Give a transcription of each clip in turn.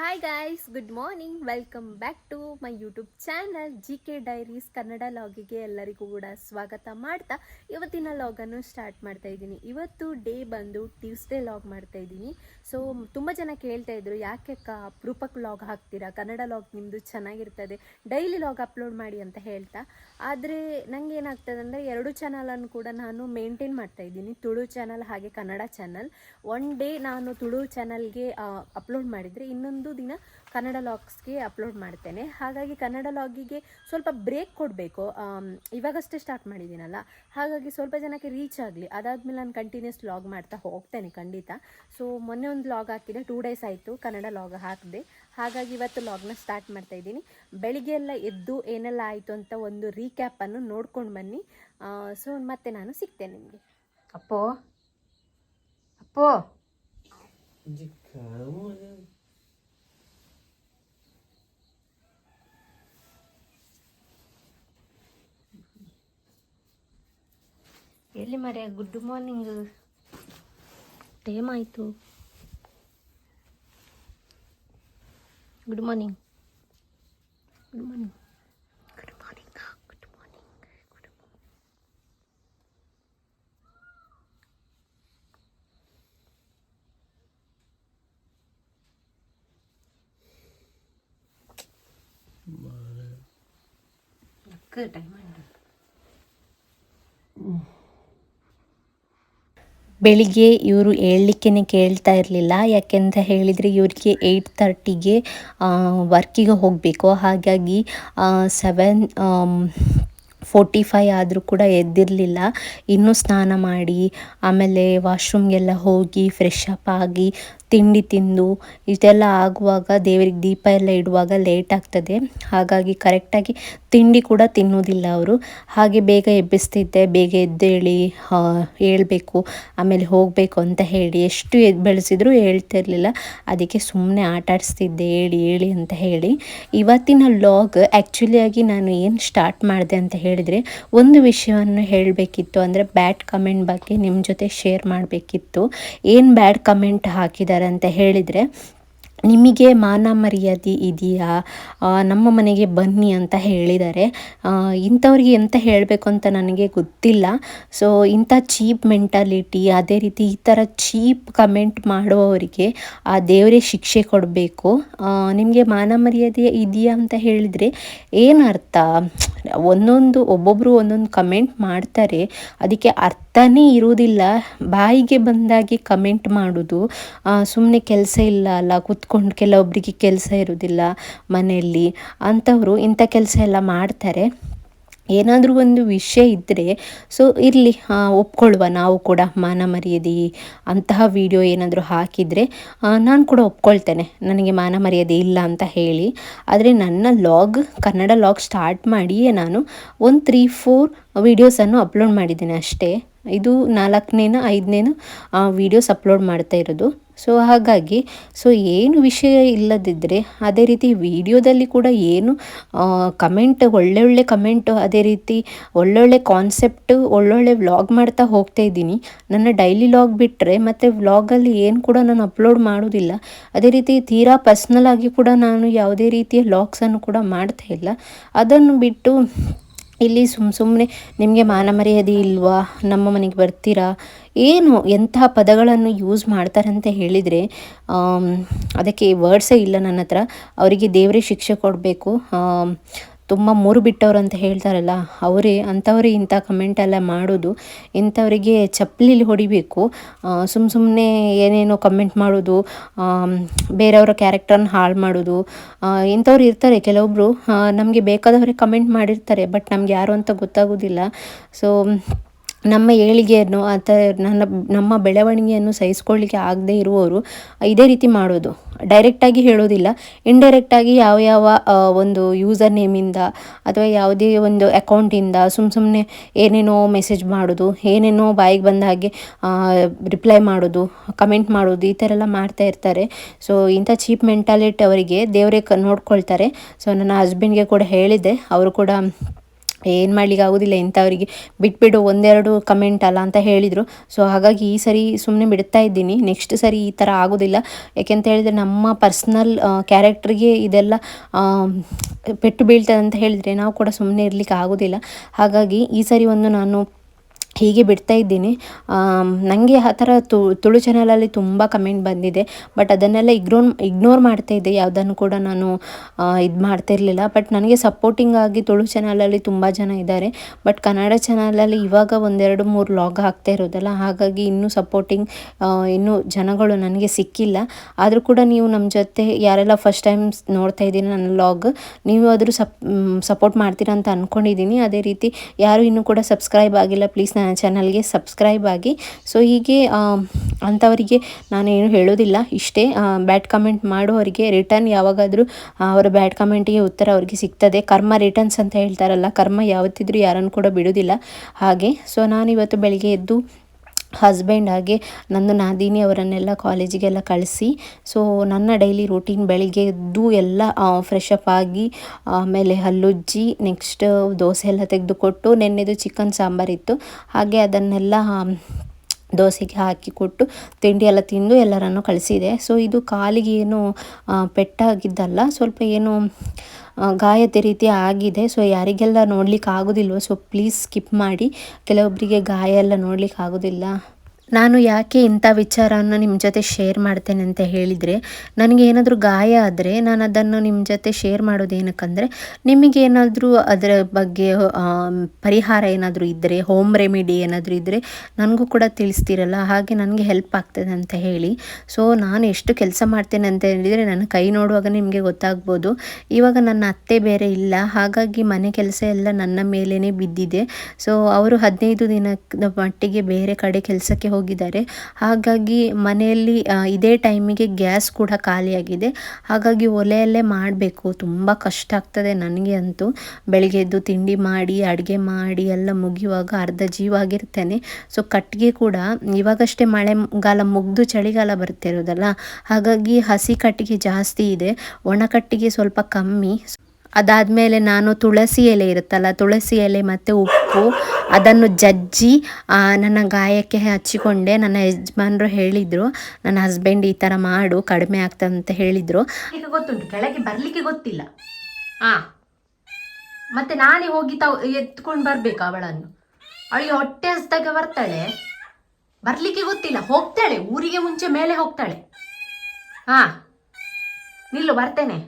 Hi guys, good morning. Welcome back to my YouTube channel GK diaries Kannada ಲಾಗಿಗೆ ಎಲ್ಲರಿಗೂ ಕೂಡ ಸ್ವಾಗತ ಮಾಡ್ತಾ ಇವತ್ತಿನ ಲಾಗನ್ನು ಸ್ಟಾರ್ಟ್ ಮಾಡ್ತಾ ಇದ್ದೀನಿ. ಇವತ್ತು ಡೇ ಬಂದು ಟ್ಯೂಸ್ಡೇ ಲಾಗ್ ಮಾಡ್ತಾ ಇದ್ದೀನಿ. ಸೊ ತುಂಬ ಜನ ಕೇಳ್ತಾ ಇದ್ರು, ಯಾಕೆ ಅಪರೂಪಕ್ಕೆ ಲಾಗ್ ಹಾಕ್ತೀರಾ, ಕನ್ನಡ ಲಾಗ್ ನಿಮ್ಮದು ಚೆನ್ನಾಗಿರ್ತದೆ, ಡೈಲಿ ಲಾಗ್ ಅಪ್ಲೋಡ್ ಮಾಡಿ ಅಂತ ಹೇಳ್ತಾ. ಆದರೆ ನನಗೆ ಏನಾಗ್ತದೆ ಅಂದರೆ ಎರಡು ಚಾನಲನ್ನು ಕೂಡ ನಾನು ಮೇಂಟೈನ್ ಮಾಡ್ತಾ ಇದ್ದೀನಿ, ತುಳು ಚಾನಲ್ ಹಾಗೆ ಕನ್ನಡ ಚಾನಲ್. ಒನ್ ಡೇ ನಾನು ತುಳು ಚಾನಲ್ಗೆ ಅಪ್ಲೋಡ್ ಮಾಡಿದರೆ ಇನ್ನೊಂದು ದಿನ ಕನ್ನಡ ಲಾಗ್ಸ್ಗೆ ಅಪ್ಲೋಡ್ ಮಾಡ್ತೇನೆ. ಹಾಗಾಗಿ ಕನ್ನಡ ಲಾಗಿಗೆ ಸ್ವಲ್ಪ ಬ್ರೇಕ್ ಕೊಡಬೇಕು, ಇವಾಗಷ್ಟೇ ಸ್ಟಾರ್ಟ್ ಮಾಡಿದ್ದೀನಲ್ಲ, ಹಾಗಾಗಿ ಸ್ವಲ್ಪ ಜನಕ್ಕೆ ರೀಚ್ ಆಗಲಿ. ಅದಾದಮೇಲೆ ನಾನು ಕಂಟಿನ್ಯೂಸ್ ಲಾಗ್ ಮಾಡ್ತಾ ಹೋಗ್ತೇನೆ ಖಂಡಿತ. ಸೊ ಮೊನ್ನೆ ಒಂದು ಲಾಗ್ ಹಾಕಿದೆ, 2 ಡೇಸ್ ಆಯಿತು ಕನ್ನಡ ಲಾಗ್ ಹಾಕಿದೆ. ಹಾಗಾಗಿ ಇವತ್ತು ಲಾಗ್ನ ಸ್ಟಾರ್ಟ್ ಮಾಡ್ತಾ ಇದ್ದೀನಿ. ಬೆಳಿಗ್ಗೆ ಎಲ್ಲ ಎದ್ದು ಏನೆಲ್ಲ ಆಯಿತು ಅಂತ ಒಂದು ರೀಕ್ಯಾಪನ್ನು ನೋಡ್ಕೊಂಡು ಬನ್ನಿ. ಸೊ ಮತ್ತೆ ನಾನು ಸಿಗ್ತೇನೆ ನಿಮಗೆ. ಅಪ್ಪೋ ಅಪ್ಪೋ ಎಲ್ಲಿ ಮರೆ, ಗುಡ್ ಮಾರ್ನಿಂಗ್, ಟೈಮ್ ಆಯಿತು. Good morning, good morning, good morning, good morning, good morning. Time ಆಯಿತು. ಬೆಳಿಗ್ಗೆ ಇವರು ಏಳಲಿಕ್ಕೆ ಕೇಳ್ತಾ ಇರಲಿಲ್ಲ, ಯಾಕೆಂತ ಹೇಳಿದರೆ ಇವರಿಗೆ 8:30ಗೆ ವರ್ಕಿಗೆ ಹೋಗಬೇಕು. ಹಾಗಾಗಿ 7:45 ಆದರೂ ಕೂಡ ಎದ್ದಿರಲಿಲ್ಲ. ಇನ್ನೂ ಸ್ನಾನ ಮಾಡಿ ಆಮೇಲೆ ವಾಶ್ರೂಮ್ಗೆಲ್ಲ ಹೋಗಿ ಫ್ರೆಶ್ ಅಪ್ ಆಗಿ ತಿಂಡಿ ತಿಂದು ಇದೆಲ್ಲ ಆಗುವಾಗ ದೇವರಿಗೆ ದೀಪ ಎಲ್ಲ ಇಡುವಾಗ ಲೇಟ್ ಆಗ್ತದೆ. ಹಾಗಾಗಿ ಕರೆಕ್ಟಾಗಿ ತಿಂಡಿ ಕೂಡ ತಿನ್ನೋದಿಲ್ಲ ಅವರು. ಹಾಗೆ ಬೇಗ ಎಬ್ಬಿಸ್ತಿದ್ದೆ, ಬೇಗ ಎದ್ದೇಳಿ ಹೇಳ್ಬೇಕು ಆಮೇಲೆ ಹೋಗಬೇಕು ಅಂತ ಹೇಳಿ ಎಷ್ಟು ಬೆಳೆಸಿದ್ರು ಹೇಳ್ತಿರ್ಲಿಲ್ಲ. ಅದಕ್ಕೆ ಸುಮ್ಮನೆ ಆಟ ಆಡಿಸ್ತಿದ್ದೆ ಹೇಳಿ ಹೇಳಿ ಅಂತ ಹೇಳಿ. ಇವತ್ತಿನ ಲಾಗ್ ಆ್ಯಕ್ಚುಲಿಯಾಗಿ ನಾನು ಏನು ಸ್ಟಾರ್ಟ್ ಮಾಡಿದೆ ಅಂತ ಹೇಳಿದರೆ, ಒಂದು ವಿಷಯವನ್ನು ಹೇಳಬೇಕಿತ್ತು, ಅಂದರೆ ಬ್ಯಾಡ್ ಕಮೆಂಟ್ ಬಗ್ಗೆ ನಿಮ್ಮ ಜೊತೆ ಶೇರ್ ಮಾಡಬೇಕಿತ್ತು. ಏನು ಬ್ಯಾಡ್ ಕಮೆಂಟ್ ಹಾಕಿದ್ದಾರೆ ಅಂತ ಹೇಳಿದರೆ, ನಿಮಗೆ ಮಾನ ಮರ್ಯಾದೆ ಇದೆಯಾ, ನಮ್ಮ ಮನೆಗೆ ಬನ್ನಿ ಅಂತ ಹೇಳಿದ್ದಾರೆ. ಇಂಥವ್ರಿಗೆ ಎಂತ ಹೇಳಬೇಕು ಅಂತ ನನಗೆ ಗೊತ್ತಿಲ್ಲ. ಸೊ ಇಂಥ ಚೀಪ್ ಮೆಂಟಾಲಿಟಿ, ಅದೇ ರೀತಿ ಈ ಥರ ಚೀಪ್ ಕಮೆಂಟ್ ಮಾಡುವವರಿಗೆ ಆ ದೇವರೇ ಶಿಕ್ಷೆ ಕೊಡಬೇಕು. ನಿಮಗೆ ಮಾನ ಮರ್ಯಾದೆ ಇದೆಯಾ ಅಂತ ಹೇಳಿದರೆ ಏನು ಅರ್ಥ? ಒಬ್ಬೊಬ್ಬರು ಒಂದೊಂದು ಕಮೆಂಟ್ ಮಾಡ್ತಾರೆ, ಅದಕ್ಕೆ ಅರ್ಥನೇ ಇರುವುದಿಲ್ಲ. ಬಾಯಿಗೆ ಬಂದಾಗಿ ಕಮೆಂಟ್ ಮಾಡೋದು. ಸುಮ್ಮನೆ ಕೆಲಸ ಇಲ್ಲ ಅಲ್ಲ, ಕೂತ್ಕೊಂಡು ಕೆಲವೊಬ್ಬರಿಗೆ ಕೆಲಸ ಇರೋದಿಲ್ಲ ಮನೆಯಲ್ಲಿ, ಅಂಥವರು ಇಂಥ ಕೆಲಸ ಎಲ್ಲ ಮಾಡ್ತಾರೆ. ಏನಾದರೂ ಒಂದು ವಿಷಯ ಇದ್ದರೆ ಸೊ ಇರಲಿ, ಒಪ್ಕೊಳ್ಳುವ ನಾವು ಕೂಡ. ಮಾನ ಮರ್ಯಾದೆ ಅಂತಹ ವಿಡಿಯೋ ಏನಾದರೂ ಹಾಕಿದರೆ ನಾನು ಕೂಡ ಒಪ್ಕೊಳ್ತೇನೆ, ನನಗೆ ಮಾನ ಮರ್ಯಾದೆ ಇಲ್ಲ ಅಂತ ಹೇಳಿ. ಆದರೆ ನನ್ನ ಕನ್ನಡ ಲಾಗ್ ಸ್ಟಾರ್ಟ್ ಮಾಡಿಯೇ ನಾನು ಒಂದು 3-4 ವೀಡಿಯೋಸನ್ನು ಅಪ್ಲೋಡ್ ಮಾಡಿದ್ದೇನೆ ಅಷ್ಟೇ. ಇದು 4ನೇನೋ 5ನೇನೋ ವೀಡಿಯೋಸ್ ಅಪ್ಲೋಡ್ ಮಾಡ್ತಾ ಇರೋದು. ಸೊ ಹಾಗಾಗಿ ಏನು ವಿಷಯ ಇಲ್ಲದಿದ್ದರೆ, ಅದೇ ರೀತಿ ವಿಡಿಯೋದಲ್ಲಿ ಕೂಡ ಏನು ಕಮೆಂಟ್, ಒಳ್ಳೊಳ್ಳೆ ಕಮೆಂಟು, ಅದೇ ರೀತಿ ಒಳ್ಳೊಳ್ಳೆ ಕಾನ್ಸೆಪ್ಟು, ಒಳ್ಳೊಳ್ಳೆ ವ್ಲಾಗ್ ಮಾಡ್ತಾ ಹೋಗ್ತಾ ಇದ್ದೀನಿ. ನನ್ನ ಡೈಲಿ ವ್ಲಾಗ್ ಬಿಟ್ಟರೆ ಮತ್ತು ವ್ಲಾಗಲ್ಲಿ ಏನು ಕೂಡ ನಾನು ಅಪ್ಲೋಡ್ ಮಾಡೋದಿಲ್ಲ. ಅದೇ ರೀತಿ ತೀರಾ ಪರ್ಸ್ನಲ್ ಆಗಿ ಕೂಡ ನಾನು ಯಾವುದೇ ರೀತಿಯ ವ್ಲಾಗ್ಸನ್ನು ಕೂಡ ಮಾಡ್ತಾ ಇಲ್ಲ. ಅದನ್ನು ಬಿಟ್ಟು ಇಲ್ಲಿ ಸುಮ್ಮನೆ ನಿಮಗೆ ಮಾನ ಮರ್ಯಾದೆ ಇಲ್ವಾ, ನಮ್ಮ ಮನೆಗೆ ಬರ್ತೀರಾ, ಏನು ಎಂತಹ ಪದಗಳನ್ನು ಯೂಸ್ ಮಾಡ್ತಾರಂತ ಹೇಳಿದರೆ ಅದಕ್ಕೆ ವರ್ಡ್ಸೇ ಇಲ್ಲ ನನ್ನ ಹತ್ರ. ಅವರಿಗೆ ದೇವರೇ ಶಿಕ್ಷೆ ಕೊಡಬೇಕು. ತುಂಬ ಮೂರು ಬಿಟ್ಟವರು ಅಂತ ಹೇಳ್ತಾರಲ್ಲ, ಅಂಥವರೇ ಇಂಥ ಕಮೆಂಟೆಲ್ಲ ಮಾಡೋದು. ಇಂಥವರಿಗೆ ಚಪ್ಪಲಿಲಿ ಹೊಡಿಬೇಕು. ಸುಮ್ಮನೆ ಏನೇನೋ ಕಮೆಂಟ್ ಮಾಡೋದು, ಬೇರೆಯವರ ಕ್ಯಾರೆಕ್ಟರ್ನ ಹಾಳು ಮಾಡೋದು. ಇಂಥವ್ರು ಇರ್ತಾರೆ ಕೆಲವೊಬ್ಬರು, ನಮಗೆ ಬೇಕಾದವರೇ ಕಮೆಂಟ್ ಮಾಡಿರ್ತಾರೆ, ಬಟ್ ನಮ್ಗೆ ಯಾರು ಅಂತ ಗೊತ್ತಾಗೋದಿಲ್ಲ. ಸೊ ನಮ್ಮ ಏಳಿಗೆಯನ್ನು ನಮ್ಮ ಬೆಳವಣಿಗೆಯನ್ನು ಸಹಿಸ್ಕೊಳ್ಳಿಕ್ಕೆ ಆಗದೇ ಇರುವವರು ಇದೇ ರೀತಿ ಮಾಡೋದು. ಡೈರೆಕ್ಟಾಗಿ ಹೇಳೋದಿಲ್ಲ, ಇಂಡೈರೆಕ್ಟಾಗಿ ಯಾವ ಒಂದು ಯೂಸರ್ ನೇಮಿಂದ ಅಥವಾ ಯಾವುದೇ ಒಂದು ಅಕೌಂಟಿಂದ ಸುಮ್ಮನೆ ಏನೇನೋ ಮೆಸೇಜ್ ಮಾಡೋದು, ಏನೇನೋ ಬಾಯಿಗೆ ಬಂದ ಹಾಗೆ ರಿಪ್ಲೈ ಮಾಡೋದು, ಕಮೆಂಟ್ ಮಾಡೋದು, ಈ ಥರ ಎಲ್ಲ ಮಾಡ್ತಾ ಇರ್ತಾರೆ. ಸೊ ಇಂಥ ಚೀಪ್ ಮೆಂಟಾಲಿಟಿ ಅವರಿಗೆ ದೇವರೇ ನೋಡ್ಕೊಳ್ತಾರೆ. ಸೊ ನನ್ನ ಹಸ್ಬೆಂಡ್ಗೆ ಕೂಡ ಹೇಳಿದ್ದೆ, ಅವರು ಕೂಡ ಏನು ಮಾಡ್ಲಿಕ್ಕೆ ಆಗೋದಿಲ್ಲ ಇಂಥವರಿಗೆ, ಬಿಟ್ಬಿಡು ಒಂದೆರಡು ಕಮೆಂಟ್ ಅಲ್ಲ ಅಂತ ಹೇಳಿದರು. ಸೊ ಹಾಗಾಗಿ ಈ ಸರಿ ಸುಮ್ಮನೆ ಬಿಡ್ತಾ ಇದ್ದೀನಿ. ನೆಕ್ಸ್ಟ್ ಸರಿ ಈ ಥರ ಆಗೋದಿಲ್ಲ. ಯಾಕೆಂತ ಹೇಳಿದರೆ ನಮ್ಮ ಪರ್ಸ್ನಲ್ ಕ್ಯಾರೆಕ್ಟ್ರಿಗೆ ಇದೆಲ್ಲ ಪೆಟ್ಟು ಬೀಳ್ತದೆ ಅಂತ ಹೇಳಿದರೆ ನಾವು ಕೂಡ ಸುಮ್ಮನೆ ಇರಲಿಕ್ಕೆ ಆಗೋದಿಲ್ಲ. ಹಾಗಾಗಿ ಈ ಸರಿ ನಾನು ಹೀಗೆ ಬಿಡ್ತಾ ಇದ್ದೀನಿ. ನನಗೆ ಆ ಥರ ತುಳು ಚಾನಲಲ್ಲಿ ತುಂಬ ಕಮೆಂಟ್ ಬಂದಿದೆ, ಬಟ್ ಅದನ್ನೆಲ್ಲ ಇಗ್ನೋರ್ ಮಾಡ್ತಾ ಇದ್ದೆ. ಯಾವುದನ್ನು ಕೂಡ ನಾನು ಇದು ಮಾಡ್ತಾ ಇರಲಿಲ್ಲ. ಬಟ್ ನನಗೆ ಸಪೋರ್ಟಿಂಗ್ ಆಗಿ ತುಳು ಚಾನಲಲ್ಲಿ ತುಂಬ ಜನ ಇದ್ದಾರೆ. ಬಟ್ ಕನ್ನಡ ಚಾನಲಲ್ಲಿ ಇವಾಗ 1-2-3 ವ್ಲಾಗ್ ಹಾಕ್ತಾ ಇರೋದಲ್ಲ, ಹಾಗಾಗಿ ಇನ್ನೂ ಸಪೋರ್ಟಿಂಗ್ ಇನ್ನೂ ಜನಗಳು ನನಗೆ ಸಿಕ್ಕಿಲ್ಲ. ಆದರೂ ಕೂಡ ನೀವು ನಮ್ಮ ಜೊತೆ ಯಾರೆಲ್ಲ ಫಸ್ಟ್ ಟೈಮ್ ನೋಡ್ತಾ ಇದ್ದೀನಿ ನನ್ನ ವ್ಲಾಗ್, ನೀವು ಆದರೂ ಸಪೋರ್ಟ್ ಮಾಡ್ತೀರಾ ಅಂತ ಅಂದ್ಕೊಂಡಿದ್ದೀನಿ. ಅದೇ ರೀತಿ ಯಾರು ಇನ್ನೂ ಕೂಡ ಸಬ್ಸ್ಕ್ರೈಬ್ ಆಗಿಲ್ಲ, ಪ್ಲೀಸ್ ನನ್ನ ಚಾನಲ್ಗೆ ಸಬ್ಸ್ಕ್ರೈಬ್ ಆಗಿ. ಸೊ ಹೀಗೆ ಅಂಥವರಿಗೆ ನಾನೇನು ಹೇಳೋದಿಲ್ಲ, ಇಷ್ಟೇ. ಬ್ಯಾಡ್ ಕಮೆಂಟ್ ಮಾಡೋವರಿಗೆ ರಿಟರ್ನ್ ಯಾವಾಗಾದರೂ ಅವರ ಬ್ಯಾಡ್ ಕಮೆಂಟಿಗೆ ಉತ್ತರ ಅವ್ರಿಗೆ ಸಿಗ್ತದೆ. ಕರ್ಮ ರಿಟರ್ನ್ಸ್ ಅಂತ ಹೇಳ್ತಾರಲ್ಲ, ಕರ್ಮ ಯಾವತ್ತಿದ್ರೂ ಯಾರನ್ನು ಕೂಡ ಬಿಡೋದಿಲ್ಲ ಹಾಗೆ. ಸೊ ನಾನಿವತ್ತು ಬೆಳಿಗ್ಗೆ ಎದ್ದು ಹಸ್ಬೆಂಡ್ ಹಾಗೆ ನಂದು ನಾದಿನಿ ಅವರನ್ನೆಲ್ಲ ಕಾಲೇಜಿಗೆಲ್ಲ ಕಳಿಸಿ, ಸೊ ನನ್ನ ಡೈಲಿ ರೂಟೀನ್ ಬೆಳಿಗ್ಗೆ ಎದ್ದು ಎಲ್ಲ ಫ್ರೆಶ್ ಅಪ್ ಆಗಿ, ಆಮೇಲೆ ಹಲ್ಲುಜ್ಜಿ, ನೆಕ್ಸ್ಟ್ ದೋಸೆ ಎಲ್ಲ ತೆಗೆದುಕೊಟ್ಟು, ನೆನ್ನೆದು ಚಿಕನ್ ಸಾಂಬಾರಿತ್ತು ಹಾಗೆ ಅದನ್ನೆಲ್ಲ ದೋಸೆಗೆ ಹಾಕಿಕೊಟ್ಟು ತಿಂಡಿ ಎಲ್ಲ ತಿಂದು ಎಲ್ಲರನ್ನು ಕಳಿಸಿದೆ. ಸೊ ಇದು ಕಾಲಿಗೆ ಏನು ಪೆಟ್ಟಾಗಿದ್ದಲ್ಲ, ಸ್ವಲ್ಪ ಏನು ಗಾಯದ ರೀತಿ ಆಗಿದೆ. ಸೊ ಯಾರಿಗೆಲ್ಲ ನೋಡ್ಲಿಕ್ಕೆ ಆಗೋದಿಲ್ವೋ ಸೊ ಪ್ಲೀಸ್ ಸ್ಕಿಪ್ ಮಾಡಿ, ಕೆಲವೊಬ್ಬರಿಗೆ ಗಾಯ ಎಲ್ಲ ನೋಡ್ಲಿಕ್ಕೆ ಆಗೋದಿಲ್ಲ. ನಾನು ಯಾಕೆ ಇಂಥ ವಿಚಾರವನ್ನು ನಿಮ್ಮ ಜೊತೆ ಶೇರ್ ಮಾಡ್ತೇನೆ ಅಂತ ಹೇಳಿದರೆ, ನನಗೆ ಏನಾದರೂ ಗಾಯ ಆದರೆ ನಾನು ಅದನ್ನು ನಿಮ್ಮ ಜೊತೆ ಶೇರ್ ಮಾಡೋದು ಏನಕ್ಕಂದರೆ, ನಿಮಗೇನಾದರೂ ಅದರ ಬಗ್ಗೆ ಪರಿಹಾರ ಏನಾದರೂ ಇದ್ದರೆ, ಹೋಮ್ ರೆಮಿಡಿ ಏನಾದರೂ ಇದ್ದರೆ ನನಗೂ ಕೂಡ ತಿಳಿಸ್ತೀರಲ್ಲ, ಹಾಗೆ ನನಗೆ ಹೆಲ್ಪ್ ಆಗ್ತದೆ ಅಂತ ಹೇಳಿ. ಸೊ ನಾನು ಎಷ್ಟು ಕೆಲಸ ಮಾಡ್ತೇನೆ ಅಂತ ಹೇಳಿದರೆ ನನ್ನ ಕೈ ನೋಡುವಾಗ ನಿಮಗೆ ಗೊತ್ತಾಗ್ಬೋದು. ಇವಾಗ ನನ್ನ ಅತ್ತೆ ಬೇರೆ ಇಲ್ಲ, ಹಾಗಾಗಿ ಮನೆ ಕೆಲಸ ಎಲ್ಲ ನನ್ನ ಮೇಲೇ ಬಿದ್ದಿದೆ. ಸೊ ಅವರು 15 ದಿನದ ಮಟ್ಟಿಗೆ ಬೇರೆ ಕಡೆ ಕೆಲಸಕ್ಕೆ ಹೋಗಿದ್ದಾರೆ. ಹಾಗಾಗಿ ಮನೆಯಲ್ಲಿ ಇದೇ ಟೈಮಿಗೆ ಗ್ಯಾಸ್ ಕೂಡ ಖಾಲಿಯಾಗಿದೆ. ಹಾಗಾಗಿ ಒಲೆಯಲ್ಲೇ ಮಾಡಬೇಕು, ತುಂಬ ಕಷ್ಟ ಆಗ್ತದೆ ನನಗೆ ಅಂತೂ. ಬೆಳಿಗ್ಗೆ ಎದ್ದು ತಿಂಡಿ ಮಾಡಿ ಅಡುಗೆ ಮಾಡಿ ಎಲ್ಲ ಮುಗಿಯುವಾಗ ಅರ್ಧ ಜೀವ ಆಗಿರ್ತೇನೆ. ಸೊ ಕಟ್ಟಿಗೆ ಕೂಡ ಇವಾಗಷ್ಟೇ ಮಳೆಗಾಲ ಮುಗಿದು ಚಳಿಗಾಲ ಬರ್ತಿರೋದಲ್ಲ, ಹಾಗಾಗಿ ಹಸಿ ಕಟ್ಟಿಗೆ ಜಾಸ್ತಿ ಇದೆ, ಒಣ ಕಟ್ಟಿಗೆ ಸ್ವಲ್ಪ ಕಮ್ಮಿ. ಅದಾದಮೇಲೆ ನಾನು ತುಳಸಿ ಎಲೆ ಇರುತ್ತಲ್ಲ, ತುಳಸಿ ಎಲೆ ಮತ್ತು ಉಪ್ಪು ಅದನ್ನು ಜಜ್ಜಿ ನನ್ನ ಗಾಯಕ್ಕೆ ಹಚ್ಚಿಕೊಂಡೆ. ನನ್ನ ಯಜಮಾನರು ಹೇಳಿದರು, ನನ್ನ ಹಸ್ಬೆಂಡ್ ಈ ಥರ ಮಾಡು ಕಡಿಮೆ ಆಗ್ತದೆ ಅಂತ ಹೇಳಿದರು. ಈಗ ಗೊತ್ತುಂಟು, ಕೆಳಗೆ ಬರಲಿಕ್ಕೆ ಗೊತ್ತಿಲ್ಲ. ಮತ್ತೆ ನಾನೇ ಹೋಗಿ ಎತ್ಕೊಂಡು ಬರಬೇಕು ಅವಳನ್ನು. ಅವಳಿಗೆ ಹೊಟ್ಟೆ ಹಸ್ದಾಗ ಬರ್ತಾಳೆ, ಬರಲಿಕ್ಕೆ ಗೊತ್ತಿಲ್ಲ, ಹೋಗ್ತಾಳೆ ಊರಿಗೆ ಮುಂಚೆ ಮೇಲೆ ಹೋಗ್ತಾಳೆ. ನಿಲ್ಲು ಬರ್ತೇನೆ.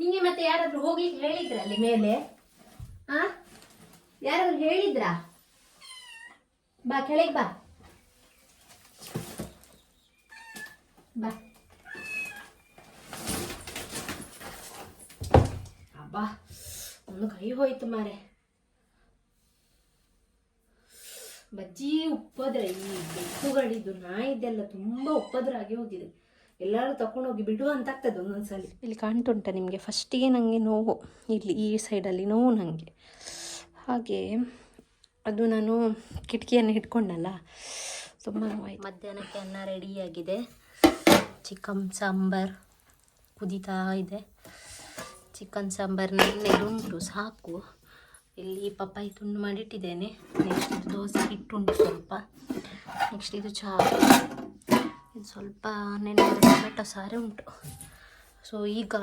ನಿಂಗೆ ಮತ್ತೆ ಯಾರಾದ್ರೂ ಹೋಗ್ಲಿಕ್ಕೆ ಹೇಳಿದ್ರ ಅಲ್ಲಿ ಮೇಲೆ? ಯಾರಾದ್ರೂ ಹೇಳಿದ್ರಾ? ಬಾ ಕೆಳಗೆ ಬಾ. ಅಬ್ಬಾ ಒಂದು ಕೈ ಹೋಯ್ತು ಮಾರೆ. ಬಜ್ಜಿ ಉಪ್ಪದ್ರೆ ಈ ಬೆಕ್ಕುಗಳಿದ್ದು ನಾಯಿದ್ದೆಲ್ಲ ತುಂಬಾ ಉಪದ್ರ ಆಗಿ ಹೋಗಿದೆ. ಎಲ್ಲರೂ ತಗೊಂಡೋಗಿ ಬಿಡುವ ಅಂತ ಆಗ್ತದೆ ಒಂದೊಂದ್ಸಲಿ. ಇಲ್ಲಿ ಕಾಣ್ತುಂಟ ನಿಮಗೆ, ಫಸ್ಟಿಗೆ ನನಗೆ ನೋವು ಇಲ್ಲಿ ಈ ಸೈಡಲ್ಲಿ ನೋವು ನನಗೆ. ಹಾಗೆ ಅದು ನಾನು ಕಿಟಕಿಯನ್ನು ಹಿಡ್ಕೊಂಡಲ್ಲ, ತುಂಬ ನೋವಾಯ್ತು. ಮಧ್ಯಾಹ್ನಕ್ಕೆ ಅನ್ನ ರೆಡಿಯಾಗಿದೆ, ಚಿಕನ್ ಸಾಂಬಾರ್ ಕುದೀತಾ ಇದೆ. ಚಿಕನ್ ಸಾಂಬಾರು ನೆನ್ನೆದುಂಟು ಸಾಕು. ಇಲ್ಲಿ ಪಪ್ಪಾಯಿ ತುಂಡು ಮಾಡಿಟ್ಟಿದ್ದೇನೆ. ನೆಕ್ಸ್ಟ್ ಇದು ದೋಸೆ ಹಿಟ್ಟುಂಟು ಸ್ವಲ್ಪ. ನೆಕ್ಸ್ಟ್ ಇದು ಚಹಾ, ಇದು ಸ್ವಲ್ಪ ನೆನೆ ಟೊಮೆಟೊ ಸಾರೇ ಉಂಟು. ಸೊ ಈಗ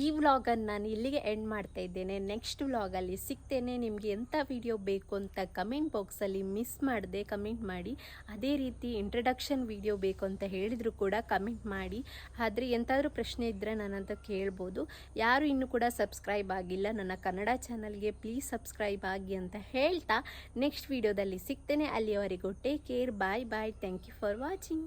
ಈ ವ್ಲಾಗನ್ನು ನಾನು ಇಲ್ಲಿಗೆ ಎಂಡ್ ಮಾಡ್ತಾ ಇದ್ದೇನೆ. ನೆಕ್ಸ್ಟ್ ವ್ಲಾಗಲ್ಲಿ ಸಿಗ್ತೇನೆ. ನಿಮಗೆ ಎಂಥ ವಿಡಿಯೋ ಬೇಕು ಅಂತ ಕಮೆಂಟ್ ಬಾಕ್ಸಲ್ಲಿ ಮಿಸ್ ಮಾಡದೆ ಕಮೆಂಟ್ ಮಾಡಿ. ಅದೇ ರೀತಿ ಇಂಟ್ರಡಕ್ಷನ್ ವಿಡಿಯೋ ಬೇಕು ಅಂತ ಹೇಳಿದರೂ ಕೂಡ ಕಮೆಂಟ್ ಮಾಡಿ. ಆದರೆ ಎಂತಾದರೂ ಪ್ರಶ್ನೆ ಇದ್ದರೆ ನನ್ನಂತ ಕೇಳ್ಬೋದು. ಯಾರು ಇನ್ನೂ ಕೂಡ ಸಬ್ಸ್ಕ್ರೈಬ್ ಆಗಿಲ್ಲ ನನ್ನ ಕನ್ನಡ ಚಾನಲ್ಗೆ, ಪ್ಲೀಸ್ ಸಬ್ಸ್ಕ್ರೈಬ್ ಆಗಿ ಅಂತ ಹೇಳ್ತಾ ನೆಕ್ಸ್ಟ್ ವಿಡಿಯೋದಲ್ಲಿ ಸಿಗ್ತೇನೆ. ಅಲ್ಲಿಯವರೆಗೂ take care, bye bye, thank you for watching.